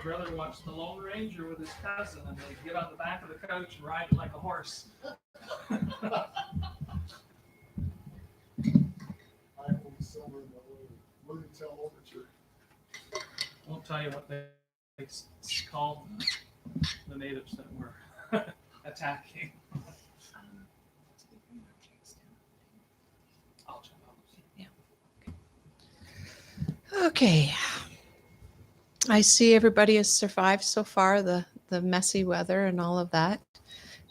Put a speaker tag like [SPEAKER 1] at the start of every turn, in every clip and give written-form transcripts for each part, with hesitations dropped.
[SPEAKER 1] brother watched the Lone Ranger with his cousin, and they get on the back of the coach and ride it like a horse. Won't tell you what they called the natives that were attacking.
[SPEAKER 2] Okay. I see everybody has survived so far, the messy weather and all of that.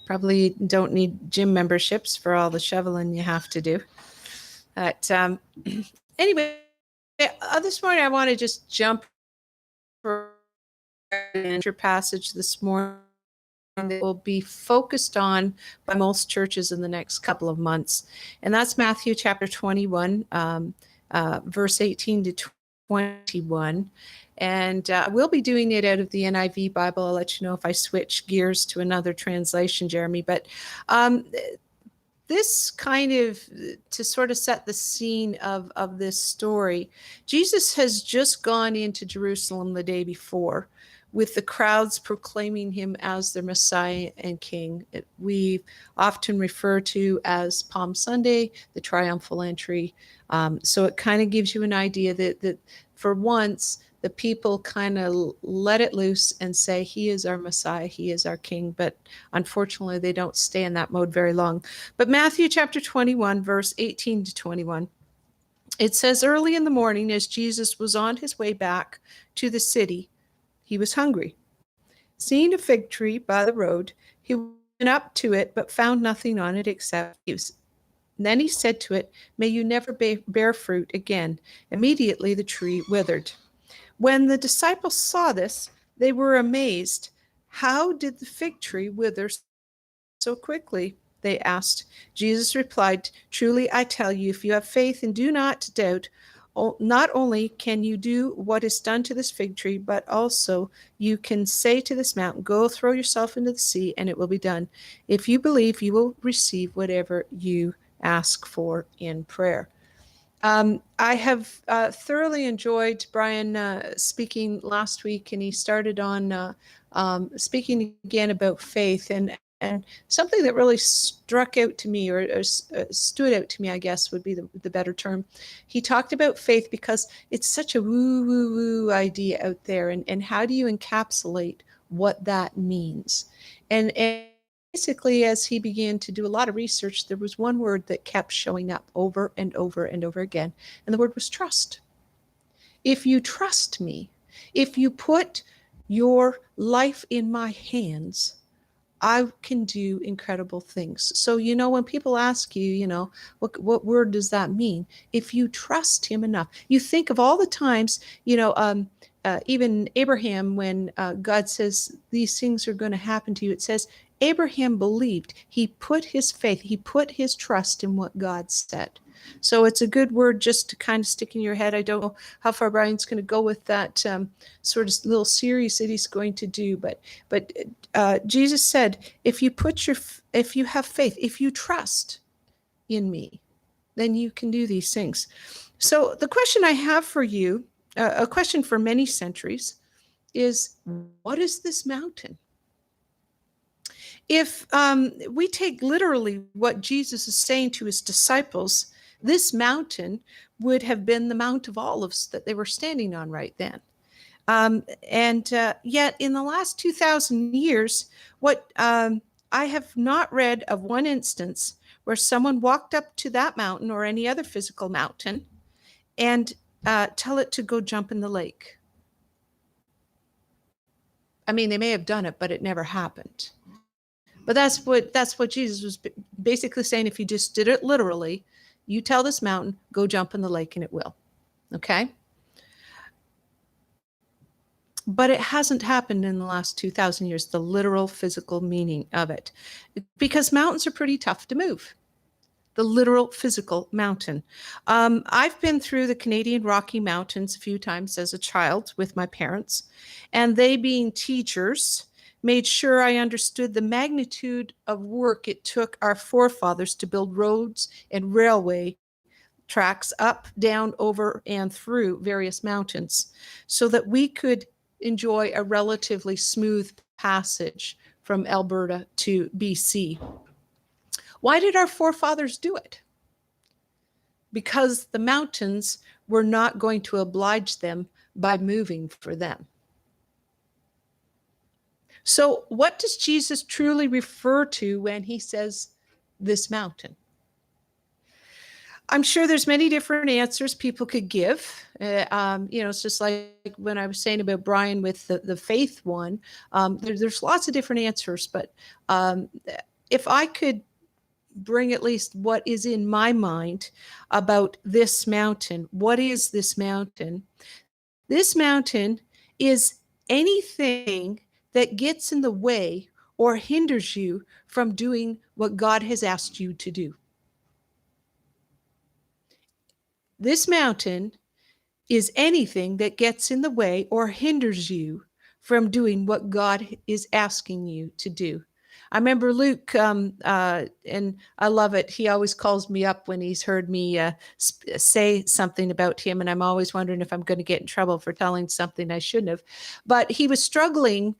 [SPEAKER 2] Probably don't need gym memberships for all the shoveling you have to do. But anyway, this morning I want to just jump into your passage this morning that will be focused on by most churches in the next couple of months. And that's Matthew chapter 21, verse 18 to 21. And we'll be doing it out of the NIV Bible. I'll let you know if I switch gears to another translation, Jeremy. But this kind of, to sort of set the scene of this story, Jesus has just gone into Jerusalem the day before with the crowds proclaiming him as their Messiah and King. We often refer to as Palm Sunday, the triumphal entry. So it kind of gives you an idea that for once, the people kind of let it loose and say, he is our Messiah, he is our King. But unfortunately, they don't stay in that mode very long. But Matthew chapter 21, verse 18 to 21, it says, early in the morning, as Jesus was on his way back to the city, he was hungry. Seeing a fig tree by the road, he went up to it, but found nothing on it except leaves. Then he said to it, may you never bear fruit again. Immediately the tree withered. When the disciples saw this, they were amazed. How did the fig tree wither so quickly? They asked. Jesus replied, truly I tell you, if you have faith and do not doubt, not only can you do what is done to this fig tree, but also you can say to this mountain, go throw yourself into the sea, and it will be done. If you believe, you will receive whatever you ask for in prayer. I have thoroughly enjoyed Brian speaking last week, and he started on speaking again about faith, and something that really struck out to me, or stood out to me, I guess would be the better term. He talked about faith because it's such a woo idea out there, and how do you encapsulate what that means? And basically, as he began to do a lot of research, there was one word that kept showing up over and over and over again, and the word was trust. If you trust me, if you put your life in my hands, I can do incredible things. So, when people ask you, what word does that mean? If you trust him enough, you think of all the times, even Abraham, when God says these things are going to happen to you, it says, Abraham believed. He put his faith, he put his trust in what God said. So it's a good word just to kind of stick in your head. I don't know how far Brian's going to go with that sort of little series that he's going to do, but Jesus said, if you have faith, if you trust in me, then you can do these things. So the question I have for you, a question for many centuries, is what is this mountain? If we take literally what Jesus is saying to his disciples, this mountain would have been the Mount of Olives that they were standing on right then. And yet in the last 2,000 years, what I have not read of one instance where someone walked up to that mountain or any other physical mountain and tell it to go jump in the lake. I mean, they may have done it, but it never happened. But that's what Jesus was basically saying. If you just did it literally, you tell this mountain, go jump in the lake, and it will. Okay? But it hasn't happened in the last 2,000 years, the literal physical meaning of it, because mountains are pretty tough to move. The literal physical mountain. I've been through the Canadian Rocky Mountains a few times as a child with my parents, and they, being teachers, made sure I understood the magnitude of work it took our forefathers to build roads and railway tracks up, down, over, and through various mountains so that we could enjoy a relatively smooth passage from Alberta to BC. Why did our forefathers do it? Because the mountains were not going to oblige them by moving for them. So, what does Jesus truly refer to when he says this mountain? I'm sure there's many different answers people could give. It's just like when I was saying about Brian with the faith one. There's lots of different answers, but if I could bring at least what is in my mind about this mountain, what is this mountain? This mountain is anything that gets in the way or hinders you from doing what God has asked you to do. This mountain is anything that gets in the way or hinders you from doing what God is asking you to do. I remember Luke, and I love it. He always calls me up when he's heard me say something about him, and I'm always wondering if I'm going to get in trouble for telling something I shouldn't have. But he was struggling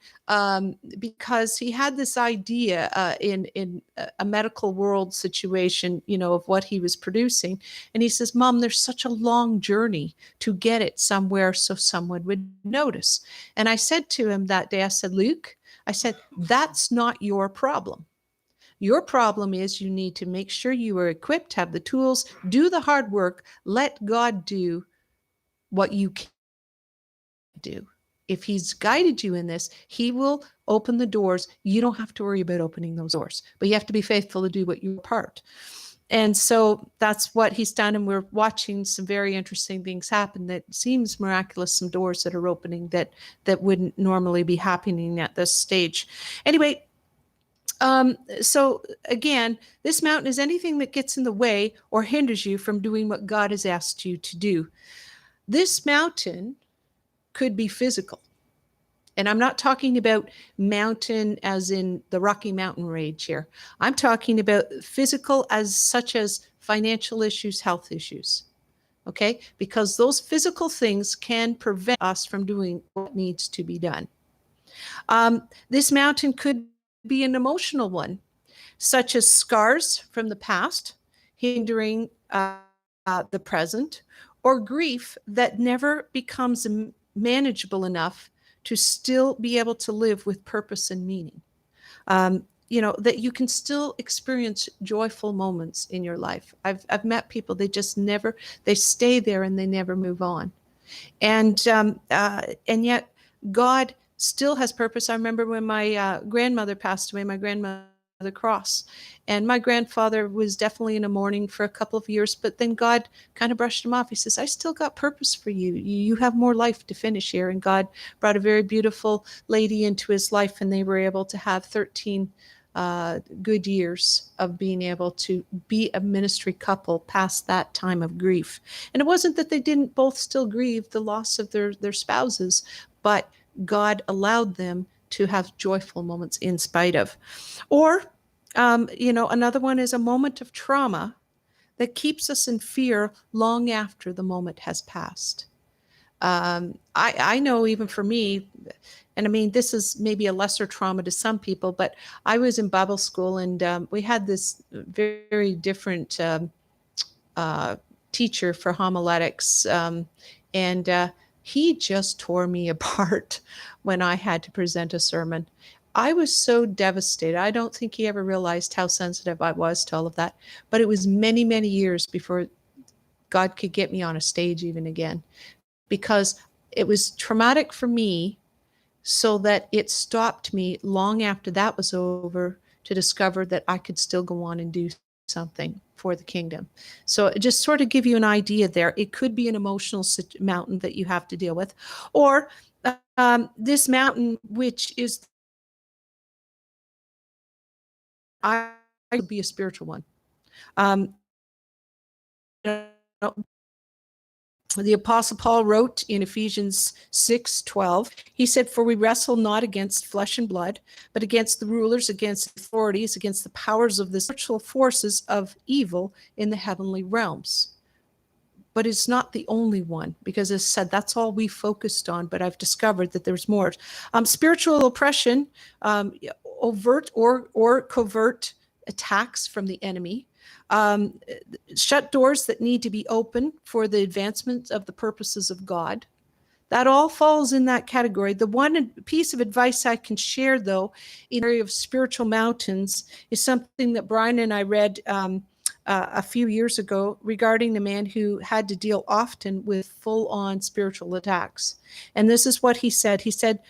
[SPEAKER 2] because he had this idea in a medical world situation, of what he was producing, and he says, "Mom, there's such a long journey to get it somewhere so someone would notice." And I said to him that day, I said, "Luke," I said, "that's not your problem. Your problem is you need to make sure you are equipped, have the tools, do the hard work, let God do what you can do. If he's guided you in this, he will open the doors. You don't have to worry about opening those doors, but you have to be faithful to do what your part." And so that's what he's done. And we're watching some very interesting things happen that seems miraculous, some doors that are opening that wouldn't normally be happening at this stage. Anyway, so again, this mountain is anything that gets in the way or hinders you from doing what God has asked you to do. This mountain could be physical. And I'm not talking about mountain as in the Rocky Mountain Range here. I'm talking about physical as such as financial issues, health issues. Okay? Because those physical things can prevent us from doing what needs to be done. This mountain could be an emotional one, such as scars from the past hindering the present, or grief that never becomes manageable enough to still be able to live with purpose and meaning. That you can still experience joyful moments in your life. I've met people, they just never, they stay there and they never move on. And yet God still has purpose. I remember when my grandmother passed away, my grandmother Cross, and my grandfather was definitely in a mourning for a couple of years, but then God kind of brushed him off. He says, "I still got purpose for you. You have more life to finish here." And God brought a very beautiful lady into his life, and they were able to have 13 good years of being able to be a ministry couple past that time of grief. And it wasn't that they didn't both still grieve the loss of their spouses, but God allowed them to have joyful moments in spite of. Or, another one is a moment of trauma that keeps us in fear long after the moment has passed. I know even for me, and I mean, this is maybe a lesser trauma to some people, but I was in Bible school and we had this very different teacher for homiletics. And he just tore me apart when I had to present a sermon. I was so devastated. I don't think he ever realized how sensitive I was to all of that. But it was many, many years before God could get me on a stage even again, because it was traumatic for me, so that it stopped me long after that was over to discover that I could still go on and do something for the kingdom. So just sort of give you an idea there. It could be an emotional mountain that you have to deal with, or this mountain, which is I would be a spiritual one. The Apostle Paul wrote in Ephesians 6:12, he said, "For we wrestle not against flesh and blood, but against the rulers, against authorities, against the powers of the spiritual forces of evil in the heavenly realms." but it's not the only one, because as I said, that's all we focused on, but I've discovered that there's more. Spiritual oppression, overt or covert attacks from the enemy, um, shut doors that need to be open for the advancement of the purposes of God. That all falls in that category. The one piece of advice I can share, though, in the area of spiritual mountains, is something that Brian and I read a few years ago regarding the man who had to deal often with full-on spiritual attacks. And this is what he said. He said,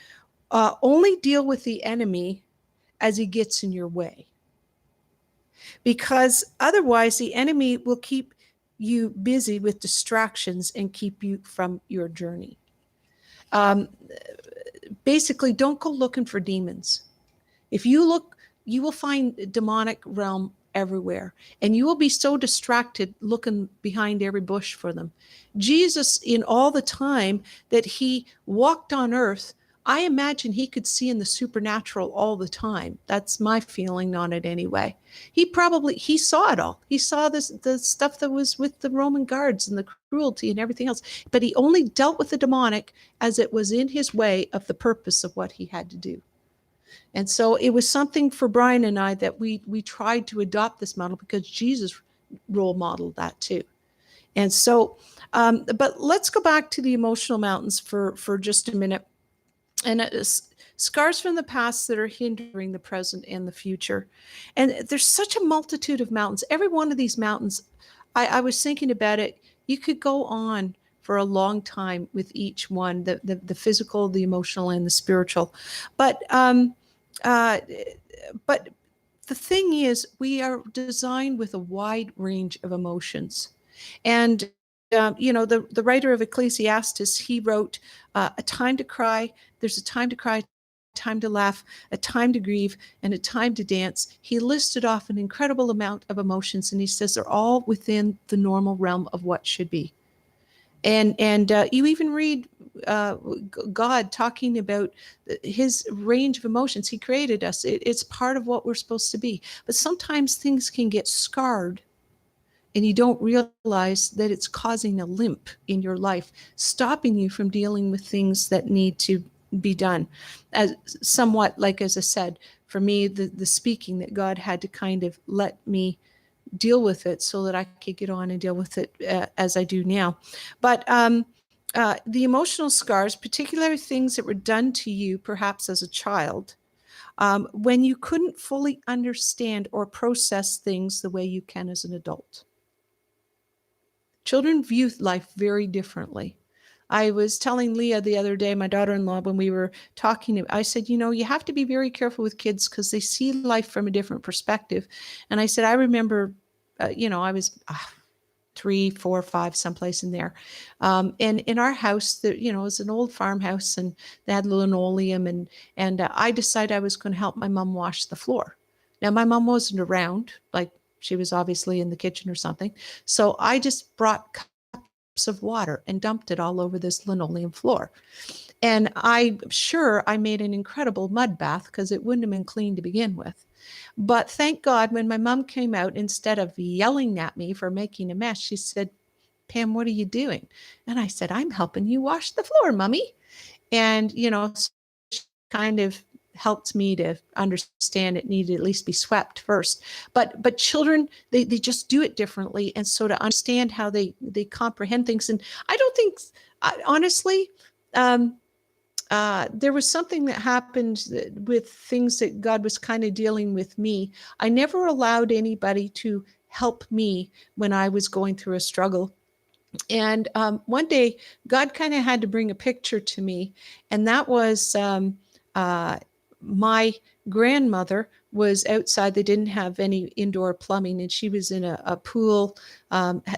[SPEAKER 2] only deal with the enemy as he gets in your way, because otherwise the enemy will keep you busy with distractions and keep you from your journey. Um, Basically, don't go looking for demons. If you look, you will find demonic realm everywhere, and you will be so distracted looking behind every bush for them. Jesus, in all the time that he walked on earth, I imagine he could see in the supernatural all the time. That's my feeling on it anyway. He saw it all. He saw the stuff that was with the Roman guards and the cruelty and everything else, but he only dealt with the demonic as it was in his way of the purpose of what he had to do. And so it was something for Brian and I that we tried to adopt this model, because Jesus role modeled that too. And so, but let's go back to the emotional mountains for just a minute. And scars from the past that are hindering the present and the future. And there's such a multitude of mountains. Every one of these mountains, I was thinking about it, you could go on for a long time with each one, the physical, the emotional, and the spiritual. But uh, but the thing is, we are designed with a wide range of emotions. And the writer of Ecclesiastes, he wrote, a time to cry, there's a time to cry, a time to laugh, a time to grieve, and a time to dance. He listed off an incredible amount of emotions, and he says they're all within the normal realm of what should be. And you even read God talking about his range of emotions. He created us. It's part of what we're supposed to be. But sometimes things can get scarred, and you don't realize that it's causing a limp in your life, stopping you from dealing with things that need to be done. As somewhat, like as I said, for me, the speaking, that God had to kind of let me deal with it so that I could get on and deal with it as I do now. But the emotional scars, particularly things that were done to you perhaps as a child, when you couldn't fully understand or process things the way you can as an adult. Children view life very differently. I was telling Leah the other day, my daughter-in-law, when we were talking, I said, you have to be very careful with kids because they see life from a different perspective. And I said, I remember, I was 3, 4, 5, someplace in there. And in our house, it was an old farmhouse, and they had linoleum, and I decided I was going to help my mom wash the floor. Now, my mom wasn't around, like she was obviously in the kitchen or something. So I just brought cups of water and dumped it all over this linoleum floor. And I'm sure I made an incredible mud bath because it wouldn't have been clean to begin with. But thank God, when my mom came out, instead of yelling at me for making a mess, she said, Pam, what are you doing? And I said, I'm helping you wash the floor, Mommy. And, she kind of helped me to understand it needed to at least be swept first. But children, they just do it differently. And so to understand how they comprehend things. And I don't think, honestly, there was something that happened with things that God was kind of dealing with me. I never allowed anybody to help me when I was going through a struggle. And one day, God kind of had to bring a picture to me, and that was my grandmother was outside. They didn't have any indoor plumbing, and she was in a pool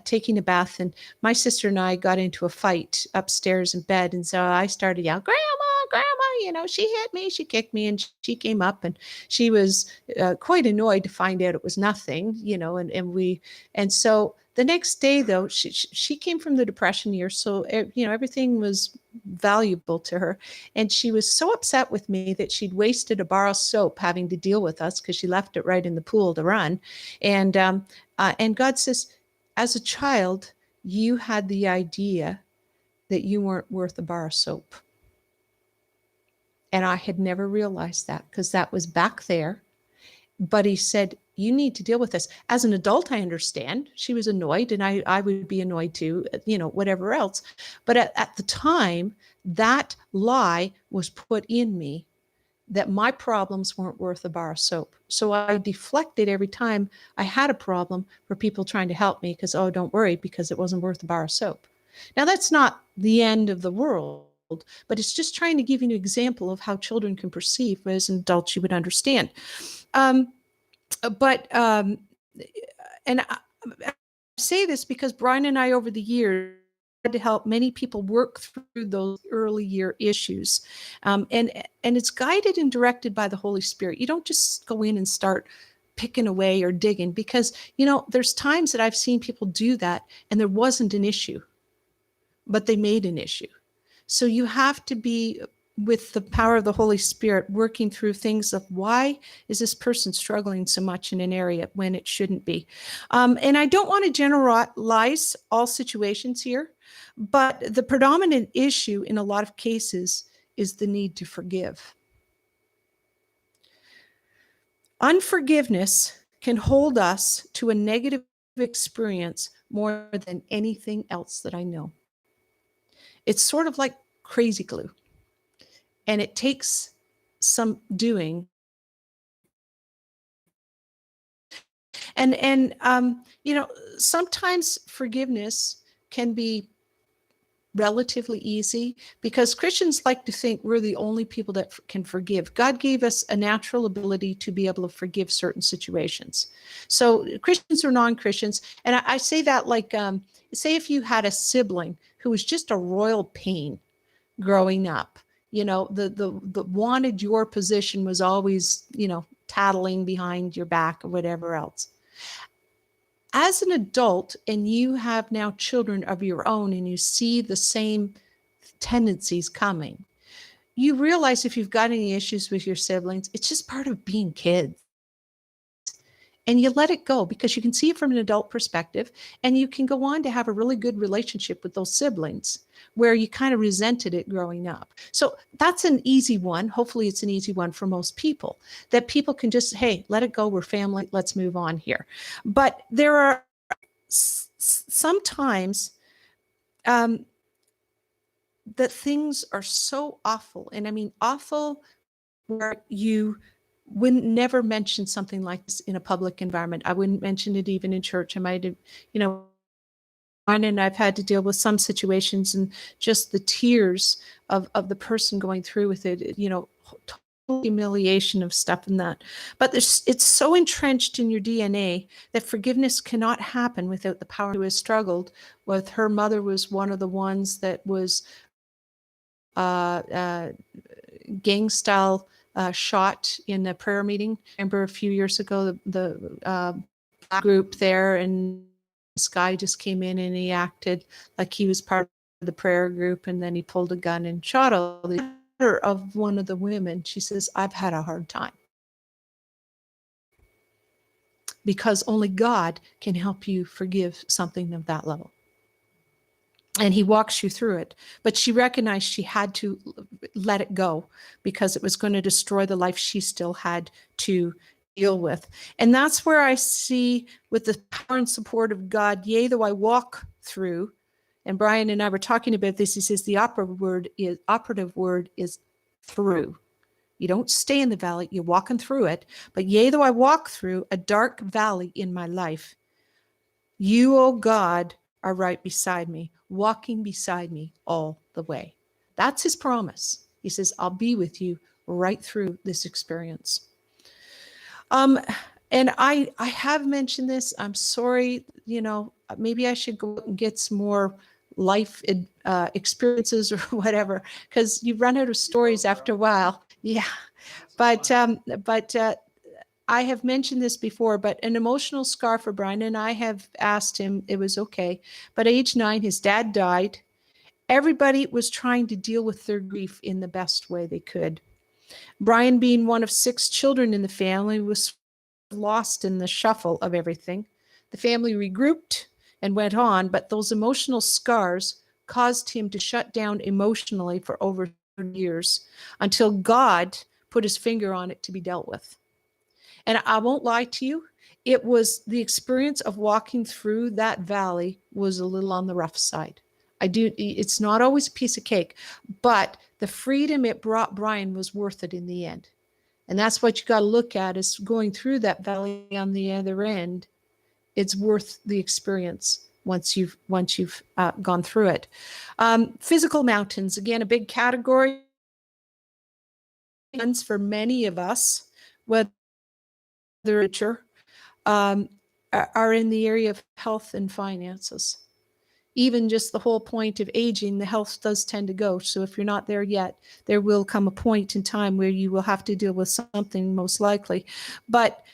[SPEAKER 2] taking a bath. And my sister and I got into a fight upstairs in bed, and so I started yelling, Grandma, she hit me, she kicked me, and she came up, and she was quite annoyed to find out it was nothing, and so the next day, though, she came from the Depression years, so everything was valuable to her, and she was so upset with me that she'd wasted a bar of soap having to deal with us because she left it right in the pool to run, and God says, as a child, you had the idea that you weren't worth a bar of soap. And I had never realized that because that was back there. But he said, you need to deal with this. As an adult, I understand. She was annoyed, and I would be annoyed too, whatever else. But at the time, that lie was put in me that my problems weren't worth a bar of soap. So I deflected every time I had a problem for people trying to help me because, oh, don't worry, because it wasn't worth a bar of soap. Now, that's not the end of the world, but it's just trying to give you an example of how children can perceive, as an adult you would understand. Um, but and I say this because Brian and I, over the years, had to help many people work through those early year issues, and it's guided and directed by the Holy Spirit. You don't just go in and start picking away or digging, because there's times that I've seen people do that and there wasn't an issue, but they made an issue. So you have to be, with the power of the Holy Spirit, working through things of why is this person struggling so much in an area when it shouldn't be. And I don't want to generalize all situations here, but the predominant issue in a lot of cases is the need to forgive. Unforgiveness can hold us to a negative experience more than anything else that I know. It's sort of like crazy glue. And it takes some doing. And sometimes forgiveness can be relatively easy because Christians like to think we're the only people that can forgive. God gave us a natural ability to be able to forgive certain situations. So Christians or non-Christians, and I say that like, say if you had a sibling who was just a royal pain growing up, the wanted your position, was always, tattling behind your back or whatever else. As an adult, and you have now children of your own, and you see the same tendencies coming, you realize if you've got any issues with your siblings, it's just part of being kids. And you let it go because you can see it from an adult perspective, and you can go on to have a really good relationship with those siblings where you kind of resented it growing up. So that's an easy one. Hopefully it's an easy one for most people, that people can just, hey, let it go. We're family. Let's move on here. But there are sometimes that things are so awful. And I mean, awful where you wouldn't never mention something like this in a public environment. I wouldn't mention it even in church. I might have, and I've had to deal with some situations, and just the tears of the person going through with it, total humiliation of stuff and that. But it's so entrenched in your DNA that forgiveness cannot happen without the power. Who has struggled with, her mother was one of the ones that was gang style shot in a prayer meeting. Remember a few years ago, the group there, and this guy just came in and he acted like he was part of the prayer group, and then he pulled a gun and shot all the daughter of one of the women. She says, I've had a hard time, because only God can help you forgive something of that level. And he walks you through it. But she recognized she had to let it go because it was going to destroy the life she still had to deal with. And that's where I see, with the power and support of God, yea, though I walk through, and Brian and I were talking about this, he says the operative word is through. You don't stay in the valley, you're walking through it. But yea, though I walk through a dark valley in my life, you, oh God, are right beside me, walking beside me all the way. That's his promise. He says, I'll be with you right through this experience. And I have mentioned this. I'm sorry, maybe I should go and get some more life experiences or whatever, because you run out of stories after a while. Yeah. But I have mentioned this before, but an emotional scar for Brian, and I have asked him, it was okay. But at age 9, his dad died. Everybody was trying to deal with their grief in the best way they could. Brian, being one of 6 children in the family, was lost in the shuffle of everything. The family regrouped. and went on, but those emotional scars caused him to shut down emotionally for over 30 years until God put his finger on it to be dealt with. And I won't lie to you, it was the experience of walking through that valley was a little on the rough side. It's not always a piece of cake, but the freedom it brought Brian was worth it in the end. And that's what you got to look at, is going through that valley on the other end. It's worth the experience once you've gone through it. Physical mountains, again, a big category for many of us, whether are in the area of health and finances. Even just the whole point of aging, the health does tend to go. So if you're not there yet, there will come a point in time where you will have to deal with something, most likely. But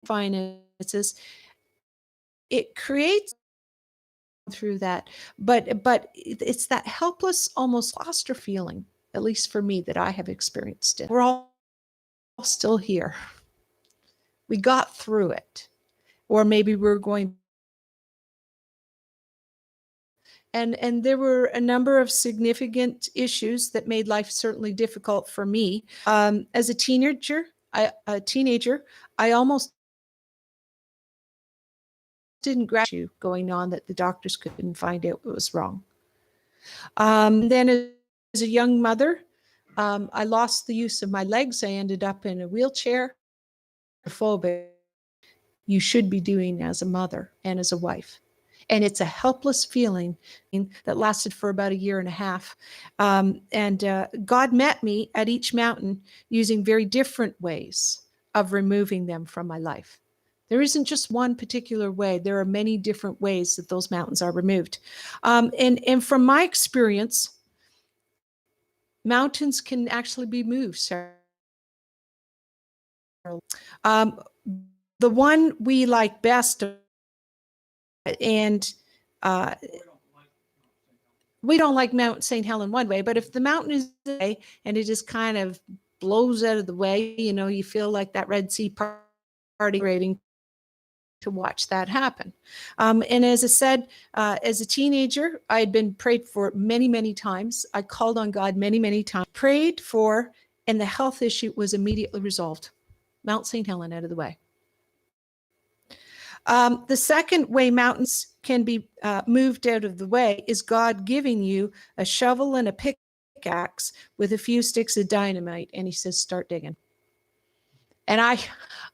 [SPEAKER 2] finances, it creates through that, but it's that helpless, almost foster feeling, at least for me, that I have experienced it. We're all still here. We got through it, or maybe we're going. And there were a number of significant issues that made life certainly difficult for me. As a teenager, I almost didn't graduate going on that the doctors couldn't find out what was wrong. Then as a young mother, I lost the use of my legs. I ended up in a wheelchair. Phobic you should be doing as a mother and as a wife. And it's a helpless feeling that lasted for about a year and a half. God met me at each mountain using very different ways of removing them from my life. There isn't just one particular way. There are many different ways that those mountains are removed. And from my experience, mountains can actually be moved. The one we like best, and we don't like Mount St. Helen one way, but if the mountain is away and it just kind of blows out of the way, you feel like that Red Sea party rating to watch that happen. And as I said, as a teenager, I had been prayed for many, many times. I called on God many, many times, prayed for, and the health issue was immediately resolved. Mount St. Helen out of the way. The second way mountains can be moved out of the way is God giving you a shovel and a pickaxe with a few sticks of dynamite, and he says, start digging. And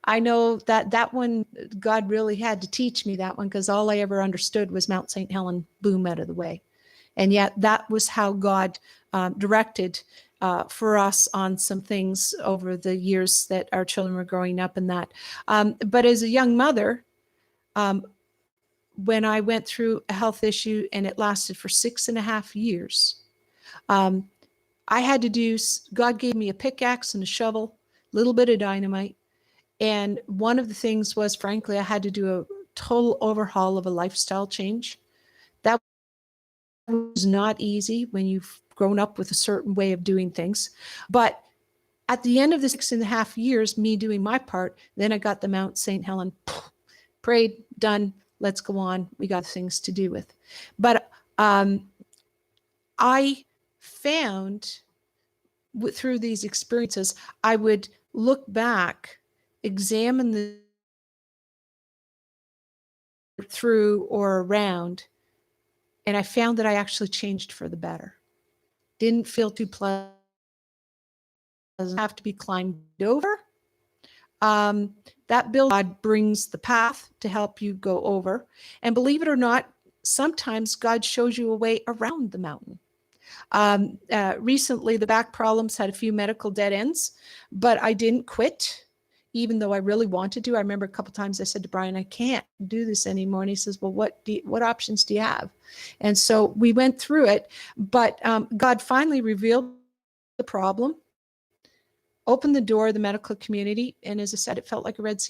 [SPEAKER 2] I know that one, God really had to teach me that one, because all I ever understood was Mount St. Helen, boom, out of the way. And yet that was how God directed for us on some things over the years that our children were growing up and that. But as a young mother, when I went through a health issue and it lasted for 6.5 years, I had to God gave me a pickaxe and a shovel, a little bit of dynamite. And one of the things was, frankly, I had to do a total overhaul of a lifestyle change. That was not easy when you've grown up with a certain way of doing things. But at the end of the 6.5 years, me doing my part, then I got the Mount St. Helen, prayed, done, let's go on. We got things to do with. But I found through these experiences, I would look back, examine the through or around, and I found that I actually changed for the better. Didn't feel too pleasant, have to be climbed over. That build God brings the path to help you go over. And believe it or not, sometimes God shows you a way around the mountain. Recently, the back problems had a few medical dead ends, but I didn't quit, even though I really wanted to. I remember a couple times I said to Brian, I can't do this anymore. And he says, well, what options do you have? And so we went through it, but God finally revealed the problem, opened the door of the medical community. And as I said, it felt like a Red Sea